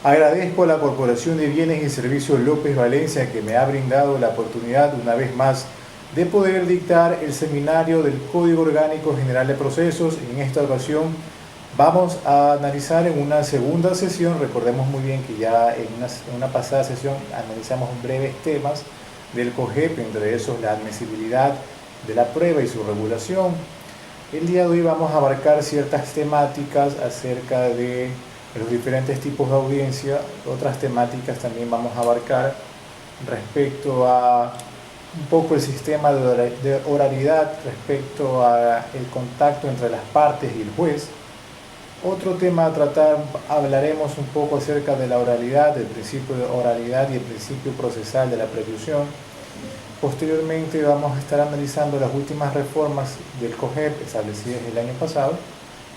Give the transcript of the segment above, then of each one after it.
Agradezco a la Corporación de Bienes y Servicios López Valencia que me ha brindado la oportunidad una vez más de poder dictar el seminario del Código Orgánico General de Procesos. En esta ocasión vamos a analizar en una segunda sesión. Recordemos muy bien que ya en una pasada sesión analizamos breves temas del COGEP, entre esos la admisibilidad de la prueba y su regulación. El día de hoy vamos a abarcar ciertas temáticas acerca de los diferentes tipos de audiencia. Otras temáticas también vamos a abarcar respecto a un poco el sistema de oralidad, respecto a el contacto entre las partes y el juez. Otro tema a tratar, hablaremos un poco acerca de la oralidad, del principio de oralidad y el principio procesal de la preclusión. Posteriormente vamos a estar analizando las últimas reformas del COGEP establecidas el año pasado.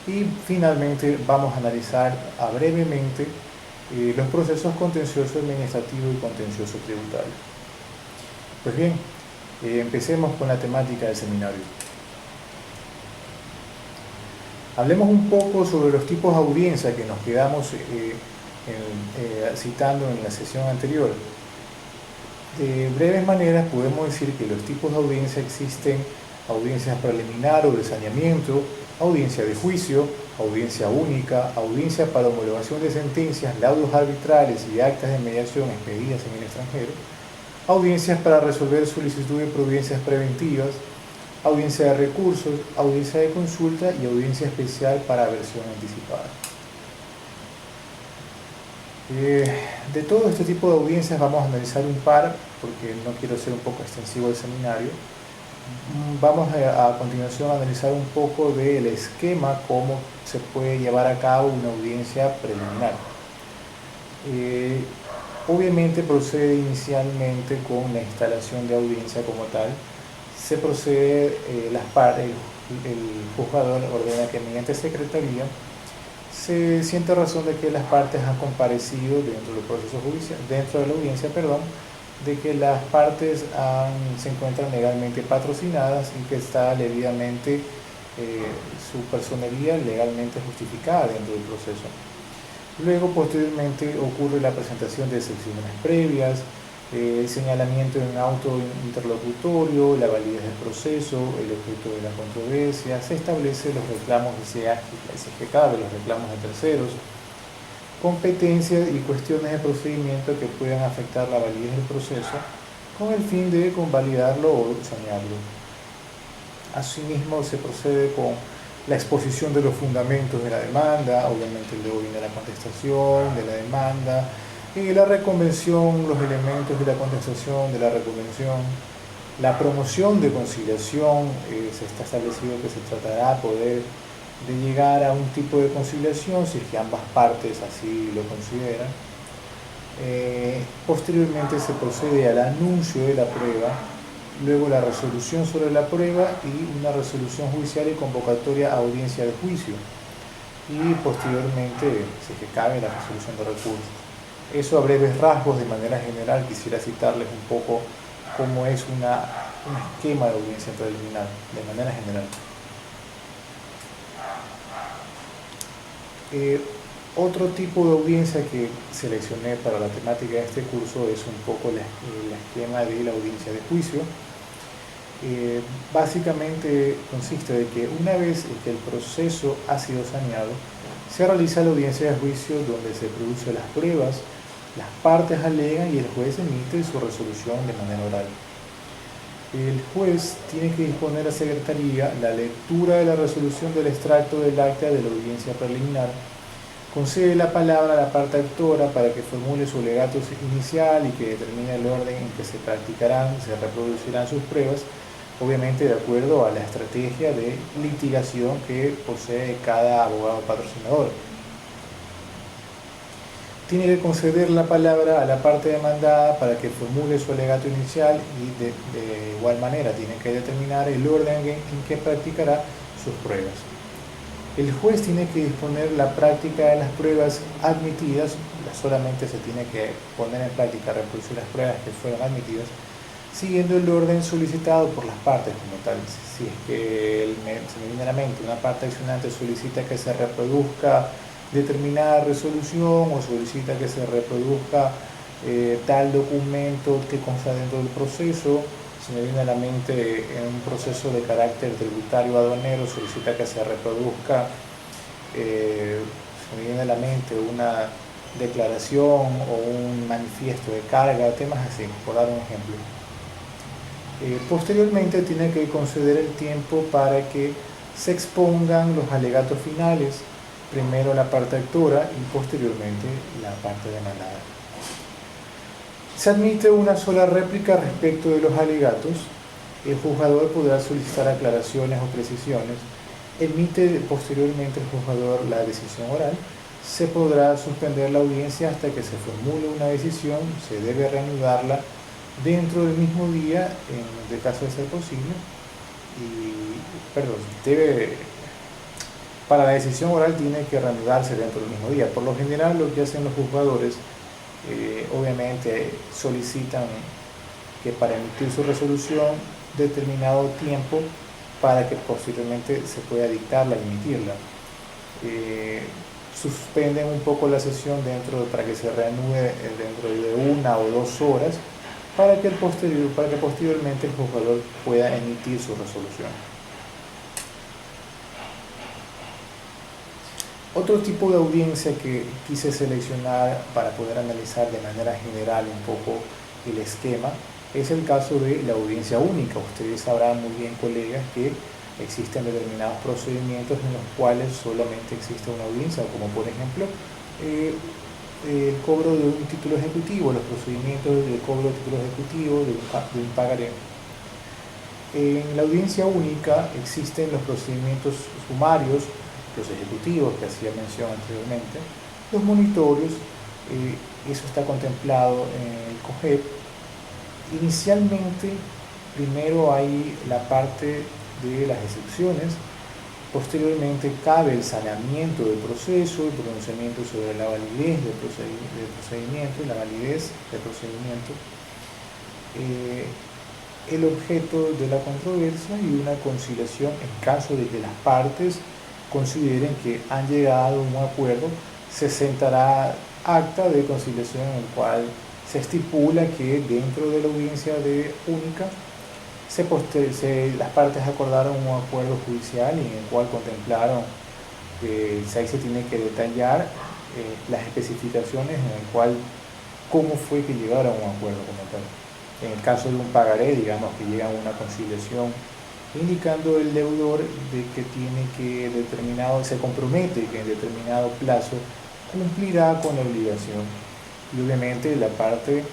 Y finalmente vamos a analizar brevemente los procesos contencioso administrativo y contencioso tributario. Pues bien, empecemos con la temática del seminario. Hablemos un poco sobre los tipos de audiencia que nos quedamos citando en la sesión anterior. De breves maneras podemos decir que los tipos de audiencia existen: audiencia preliminar o de saneamiento, audiencia de juicio, audiencia única, audiencia para homologación de sentencias, laudos arbitrales y actas de mediación expedidas en el extranjero, audiencias para resolver solicitud de providencias preventivas, audiencia de recursos, audiencia de consulta y audiencia especial para aversión anticipada. De todo este tipo de audiencias vamos a analizar un par, porque no quiero ser un poco extensivo el seminario. Vamos a continuación a analizar un poco del esquema, cómo se puede llevar a cabo una audiencia preliminar. Obviamente procede inicialmente con la instalación de audiencia como tal. Se procede, el juzgador ordena que mediante secretaría se siente razón de que las partes han comparecido dentro del proceso judicial, dentro de la audiencia, de que las partes se encuentran legalmente patrocinadas y que está debidamente su personería legalmente justificada dentro del proceso. Luego, posteriormente, ocurre la presentación de excepciones previas, el señalamiento de un auto interlocutorio, la validez del proceso, el objeto de la controversia, se establecen los reclamos de SGK, los reclamos de terceros, competencias y cuestiones de procedimiento que puedan afectar la validez del proceso con el fin de convalidarlo o sanearlo. Asimismo, se procede con la exposición de los fundamentos de la demanda, obviamente luego viene la contestación de la demanda, y la reconvención, los elementos de la contestación, de la reconvención, la promoción de conciliación. Se está establecido que se tratará de llegar a un tipo de conciliación si es que ambas partes así lo consideran. Posteriormente se procede al anuncio de la prueba, luego la resolución sobre la prueba y una resolución judicial y convocatoria a audiencia de juicio, y posteriormente, si es que cabe, la resolución de recursos. Eso a breves rasgos. De manera general quisiera citarles un poco cómo es un esquema de audiencia preliminar, de manera general. Otro tipo de audiencia que seleccioné para la temática de este curso es un poco el esquema de la audiencia de juicio. Básicamente consiste de que una vez que el proceso ha sido saneado, se realiza la audiencia de juicio, donde se producen las pruebas, las partes alegan y el juez emite su resolución de manera oral. El juez tiene que disponer a secretaría la lectura de la resolución del extracto del acta de la audiencia preliminar, concede la palabra a la parte actora para que formule su alegato inicial y que determine el orden en que se reproducirán sus pruebas, obviamente de acuerdo a la estrategia de litigación que posee cada abogado patrocinador. Tiene que conceder la palabra a la parte demandada para que formule su alegato inicial y de igual manera tiene que determinar el orden en que practicará sus pruebas. El juez tiene que disponer la práctica de las pruebas admitidas, solamente se tiene que poner en práctica, reproducir las pruebas que fueron admitidas, siguiendo el orden solicitado por las partes como tal. Si es que se me viene a la mente, una parte accionante solicita que se reproduzca determinada resolución o solicita que se reproduzca tal documento que consta dentro del proceso. Se me viene a la mente en un proceso de carácter tributario aduanero, solicita que se reproduzca, se me viene a la mente una declaración o un manifiesto de carga, temas así, por dar un ejemplo. Posteriormente tiene que conceder el tiempo para que se expongan los alegatos finales, primero la parte actora y posteriormente la parte demandada. Se admite una sola réplica respecto de los alegatos. El juzgador podrá solicitar aclaraciones o precisiones. Emite posteriormente el juzgador la decisión oral. Se podrá suspender la audiencia hasta que se formule una decisión. Se debe reanudarla dentro del mismo día, en el caso de ser posible. Para la decisión oral tiene que reanudarse dentro del mismo día. Por lo general, lo que hacen los juzgadores, obviamente solicitan que para emitir su resolución determinado tiempo para que posteriormente se pueda dictarla y emitirla. Suspenden un poco la sesión para que se reanude dentro de 1 o 2 horas para que posteriormente el juzgador pueda emitir su resolución. Otro tipo de audiencia que quise seleccionar para poder analizar de manera general un poco el esquema es el caso de la audiencia única. Ustedes sabrán muy bien, colegas, que existen determinados procedimientos en los cuales solamente existe una audiencia, como por ejemplo el cobro de un título ejecutivo, los procedimientos de cobro de título ejecutivo, de un pagaré. En la audiencia única existen los procedimientos sumarios, los ejecutivos que hacía mención anteriormente, los monitorios, eso está contemplado en el COGEP. Inicialmente, primero hay la parte de las excepciones, posteriormente cabe el saneamiento del proceso, el pronunciamiento sobre la validez del procedimiento y la validez del procedimiento, el objeto de la controversia y una conciliación en caso de que las partes consideren que han llegado a un acuerdo. Se sentará acta de conciliación en el cual se estipula que dentro de la audiencia única las partes acordaron un acuerdo judicial y en el cual contemplaron que ahí se tiene que detallar las especificaciones en el cual cómo fue que llegaron a un acuerdo como tal. En el caso de un pagaré, digamos que llega a una conciliación indicando el deudor de que se compromete que en determinado plazo cumplirá con la obligación, y obviamente la parte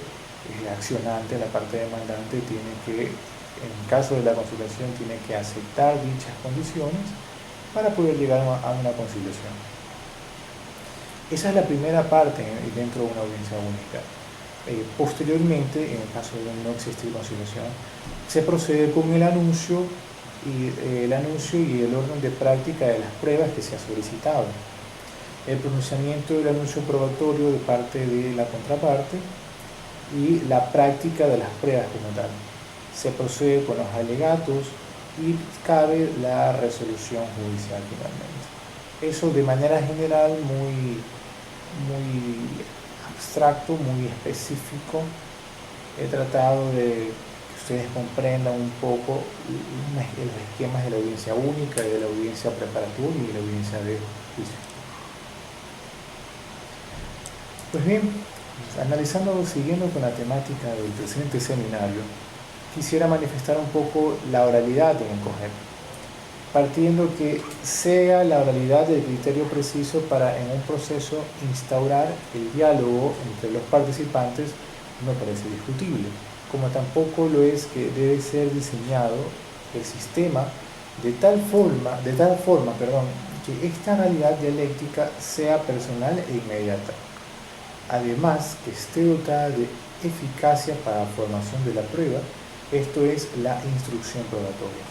accionante, la parte demandante, tiene que, en el caso de la conciliación, tiene que aceptar dichas condiciones para poder llegar a una conciliación. Esa es la primera parte dentro de una audiencia única. Posteriormente, en el caso de no existir conciliación, se procede con el anuncio y el orden de práctica de las pruebas que se ha solicitado, el pronunciamiento del anuncio probatorio de parte de la contraparte y la práctica de las pruebas como tal. Se procede con los alegatos y cabe la resolución judicial finalmente. Eso de manera general, muy abstracto, muy específico. He tratado de que ustedes comprendan un poco los esquemas de la audiencia única, de la audiencia preparatoria y de la audiencia de juicio. Pues bien, siguiendo con la temática del presente seminario, quisiera manifestar un poco la oralidad en el COGEP, partiendo que sea la oralidad el criterio preciso para en un proceso instaurar el diálogo entre los participantes no parece discutible, como tampoco lo es que debe ser diseñado el sistema de tal forma, que esta realidad dialéctica sea personal e inmediata, además que esté dotada de eficacia para la formación de la prueba, esto es la instrucción probatoria.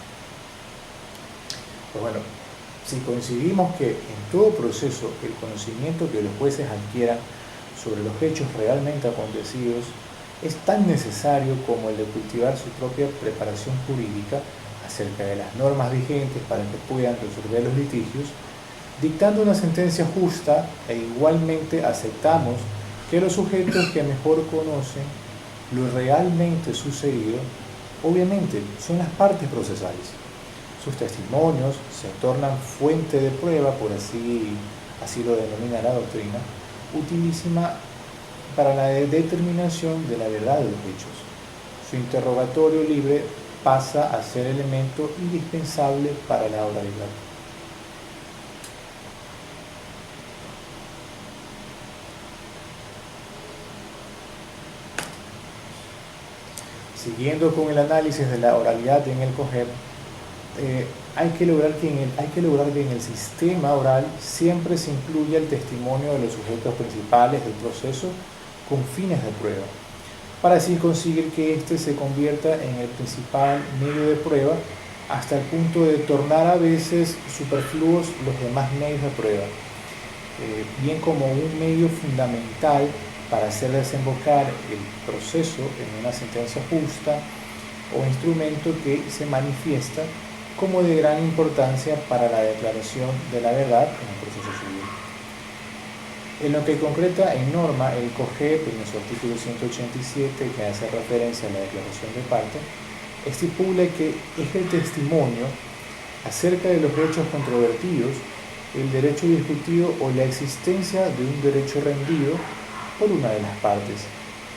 Pues bueno, si coincidimos que en todo proceso el conocimiento que los jueces adquieran sobre los hechos realmente acontecidos es tan necesario como el de cultivar su propia preparación jurídica acerca de las normas vigentes para que puedan resolver los litigios, Dictando una sentencia justa e igualmente aceptamos que los sujetos que mejor conocen lo realmente sucedido, obviamente, son las partes procesales. Sus testimonios se tornan fuente de prueba, por así lo denomina la doctrina, utilísima para la determinación de la verdad de los hechos. Su interrogatorio libre pasa a ser elemento indispensable para la oralidad. Siguiendo con el análisis de la oralidad en el COGEP, hay que lograr que en el sistema oral siempre se incluya el testimonio de los sujetos principales del proceso con fines de prueba, para así conseguir que éste se convierta en el principal medio de prueba, hasta el punto de tornar a veces superfluos los demás medios de prueba, bien como un medio fundamental para hacer desembocar el proceso en una sentencia justa o instrumento que se manifiesta como de gran importancia para la declaración de la verdad en el proceso civil. En lo que concreta en norma el COGEP en su artículo 187, que hace referencia a la declaración de parte, estipula que es el testimonio acerca de los hechos controvertidos, el derecho discutido o la existencia de un derecho rendido por una de las partes.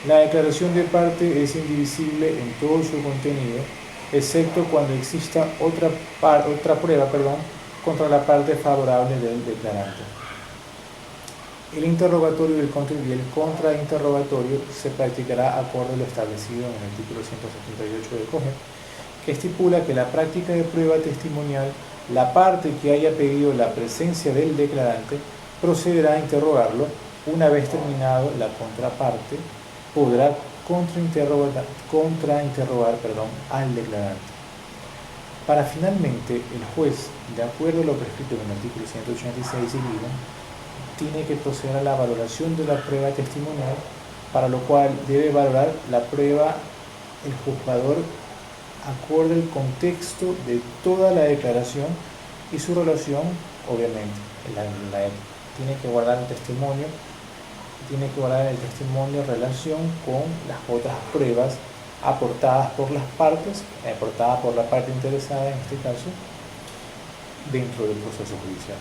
La declaración de parte es indivisible en todo su contenido, excepto cuando exista otra prueba contra la parte favorable del declarante. El interrogatorio y el contrainterrogatorio se practicará acorde a lo establecido en el artículo 178 del COGEP, que estipula que la práctica de prueba testimonial, la parte que haya pedido la presencia del declarante procederá a interrogarlo. Una vez terminado, la contraparte podrá contrainterrogar al declarante. Para finalmente, el juez, de acuerdo a lo prescrito en el artículo 186 tiene que proceder a la valoración de la prueba testimonial, para lo cual debe valorar la prueba el juzgador acorde al contexto de toda la declaración y su relación, obviamente. Tiene que guardar el testimonio en relación con las otras pruebas aportadas por las partes, aportada por la parte interesada en este caso, dentro del proceso judicial.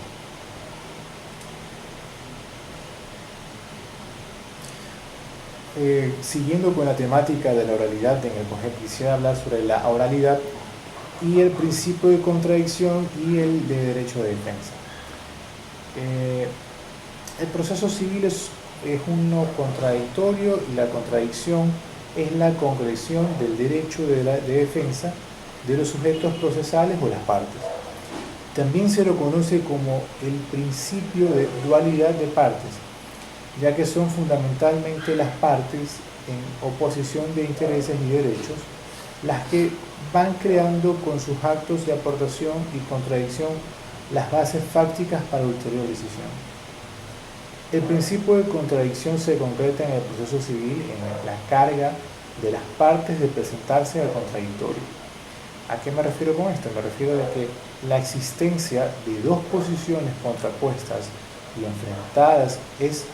Siguiendo con la temática de la oralidad en el COGEP, quisiera hablar sobre la oralidad y el principio de contradicción y el de derecho de defensa. El proceso civil es uno contradictorio y la contradicción es la concreción del derecho de defensa de los sujetos procesales o las partes. También se lo conoce como el principio de dualidad de partes, ya que son fundamentalmente las partes en oposición de intereses y derechos las que van creando con sus actos de aportación y contradicción las bases fácticas para ulterior decisión. El principio de contradicción se concreta en el proceso civil en la carga de las partes de presentarse al contradictorio. ¿A qué me refiero con esto? Me refiero a que la existencia de dos posiciones contrapuestas y enfrentadas es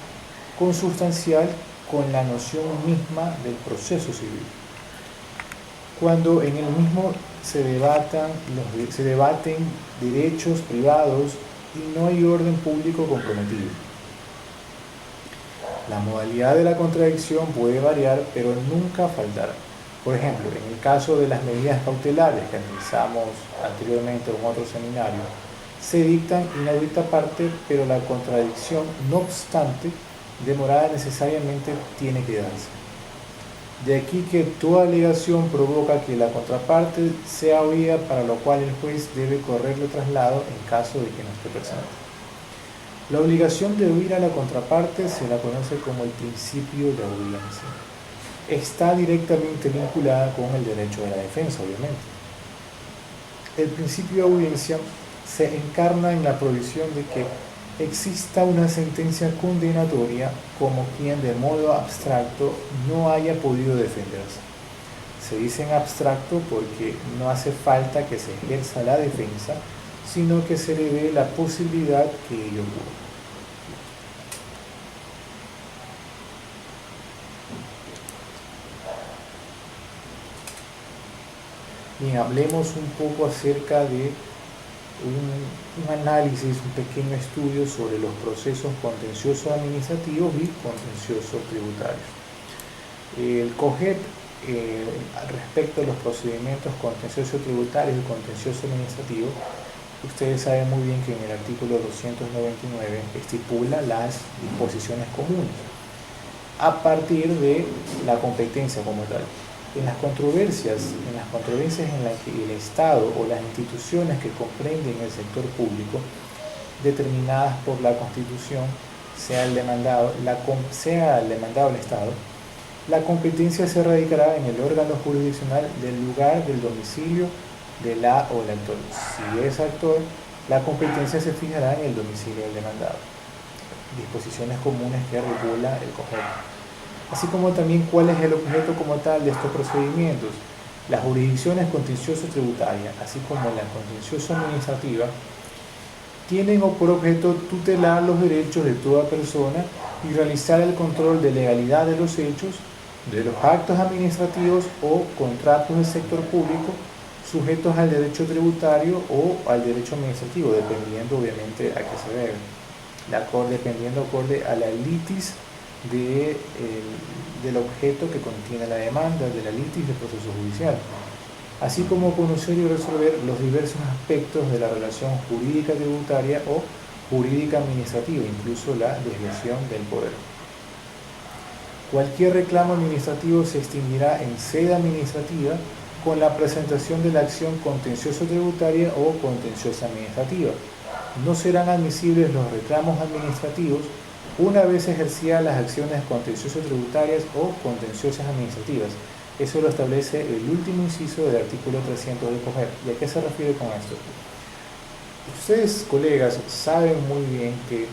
consustancial con la noción misma del proceso civil. Cuando en el mismo se debaten derechos privados y no hay orden público comprometido. La modalidad de la contradicción puede variar, pero nunca faltará. Por ejemplo, en el caso de las medidas cautelares que analizamos anteriormente en otro seminario, se dictan inaudita parte, pero la contradicción, no obstante, demorada necesariamente tiene que darse. De aquí que toda alegación provoca que la contraparte sea oída, para lo cual el juez debe correrle traslado en caso de que no esté presente. La obligación de oír a la contraparte se la conoce como el principio de audiencia. Está directamente vinculada con el derecho de la defensa, obviamente. El principio de audiencia se encarna en la provisión de que exista una sentencia condenatoria como quien de modo abstracto no haya podido defenderse. Se dice en abstracto porque no hace falta que se ejerza la defensa, sino que se le dé la posibilidad que ello ocurra. Bien, hablemos un poco acerca de un análisis, un pequeño estudio sobre los procesos contenciosos administrativos y contenciosos tributarios. El COGEP, respecto a los procedimientos contenciosos tributarios y contencioso administrativo, ustedes saben muy bien que en el artículo 299 estipula las disposiciones comunes a partir de la competencia como tal. En las controversias en las que el Estado o las instituciones que comprenden el sector público, determinadas por la Constitución, sea el demandado el Estado, la competencia se radicará en el órgano jurisdiccional del lugar del domicilio de la o el actor. Si es actor, la competencia se fijará en el domicilio del demandado. Disposiciones comunes que regula el COGEP. Así como también cuál es el objeto como tal de estos procedimientos. Las jurisdicciones contencioso-tributarias, así como la contencioso-administrativa, tienen por objeto tutelar los derechos de toda persona y realizar el control de legalidad de los hechos, de los actos administrativos o contratos del sector público sujetos al derecho tributario o al derecho administrativo, dependiendo obviamente a qué se debe, dependiendo acorde a la litis del objeto que contiene la demanda, de la litis del proceso judicial, así como conocer y resolver los diversos aspectos de la relación jurídica tributaria o jurídica administrativa, incluso la desviación del poder. Cualquier reclamo administrativo se extinguirá en sede administrativa con la presentación de la acción contencioso tributaria o contenciosa administrativa. No serán admisibles los reclamos administrativos una vez ejercidas las acciones contenciosas tributarias o contenciosas administrativas. Eso lo establece el último inciso del artículo 300 del COGEP. ¿Y a qué se refiere con esto? Ustedes, colegas, saben muy bien que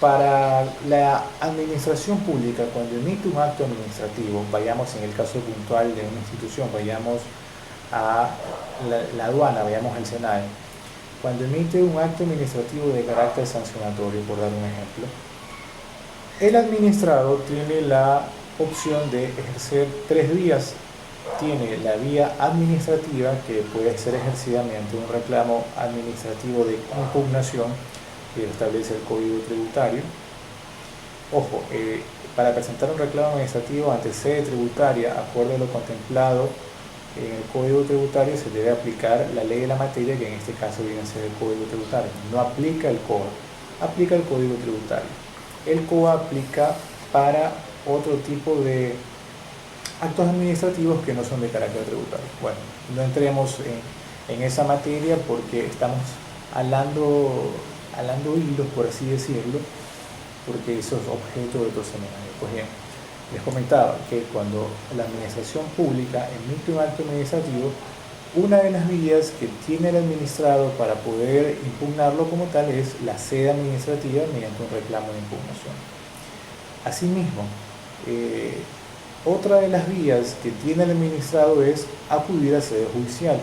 para la administración pública, cuando emite un acto administrativo, vayamos en el caso puntual de una institución, vayamos a la aduana, vayamos al SENAE, cuando emite un acto administrativo de carácter sancionatorio, por dar un ejemplo, el administrado tiene la opción de ejercer tres vías. Tiene la vía administrativa, que puede ser ejercida mediante un reclamo administrativo de impugnación, que establece el Código Tributario. Ojo, para presentar un reclamo administrativo ante sede tributaria, acorde a lo contemplado en el Código Tributario, se debe aplicar la ley de la materia, que en este caso viene a ser el Código Tributario. No aplica el COA, aplica el Código Tributario. El COA aplica para otro tipo de actos administrativos que no son de carácter tributario. Bueno, no entremos en esa materia porque estamos alando hilos, por así decirlo, porque eso es objeto de otro seminario. Pues bien, les comentaba que cuando la administración pública emite un acto administrativo, una de las vías que tiene el administrado para poder impugnarlo como tal es la sede administrativa mediante un reclamo de impugnación. Asimismo, otra de las vías que tiene el administrado es acudir a sede judicial,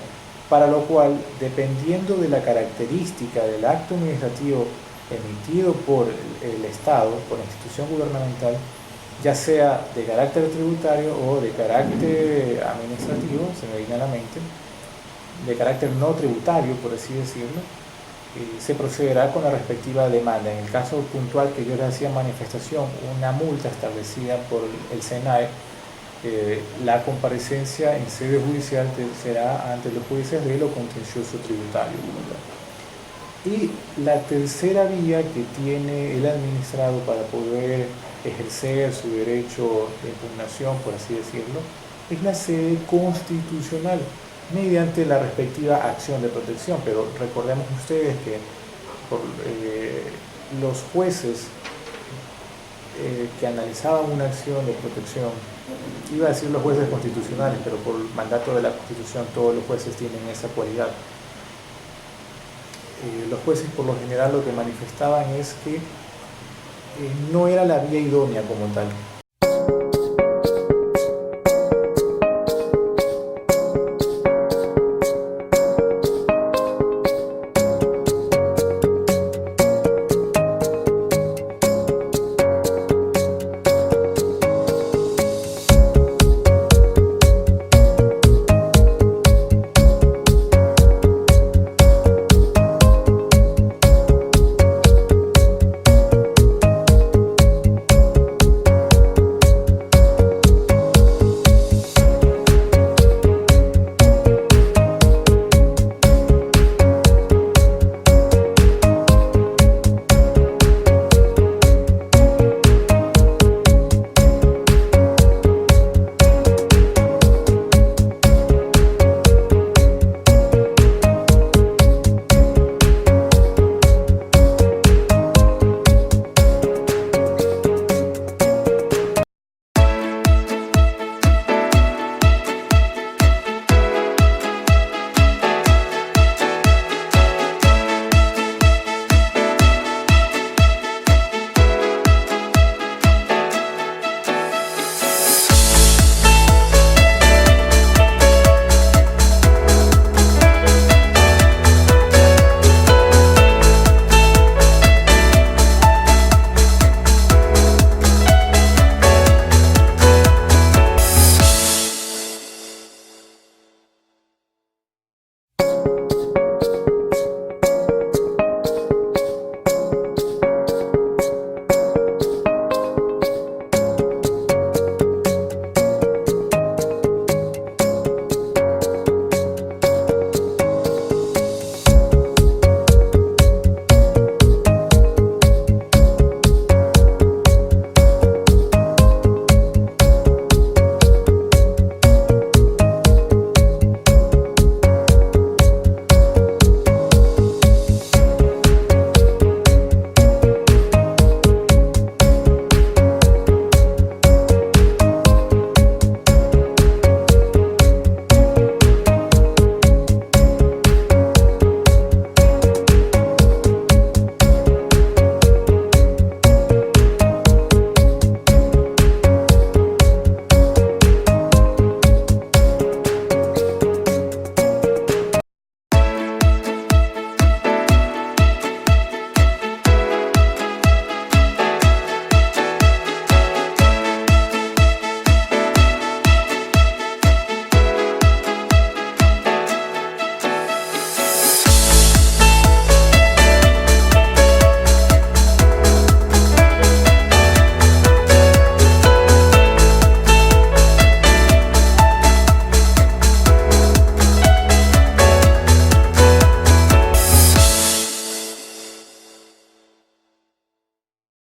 para lo cual, dependiendo de la característica del acto administrativo emitido por el Estado, por la institución gubernamental, ya sea de carácter tributario o de carácter administrativo, se me viene a la mente, de carácter no tributario, por así decirlo, se procederá con la respectiva demanda. En el caso puntual que yo les hacía manifestación, una multa establecida por el SENAE, la comparecencia en sede judicial será ante los jueces de lo contencioso tributario. Y la tercera vía que tiene el administrado para poder ejercer su derecho de impugnación, por así decirlo, es la sede constitucional, mediante la respectiva acción de protección. Pero recordemos ustedes que los jueces que analizaban una acción de protección, iba a decir los jueces constitucionales, pero por mandato de la Constitución todos los jueces tienen esa cualidad. Los jueces por lo general lo que manifestaban es que no era la vía idónea como tal.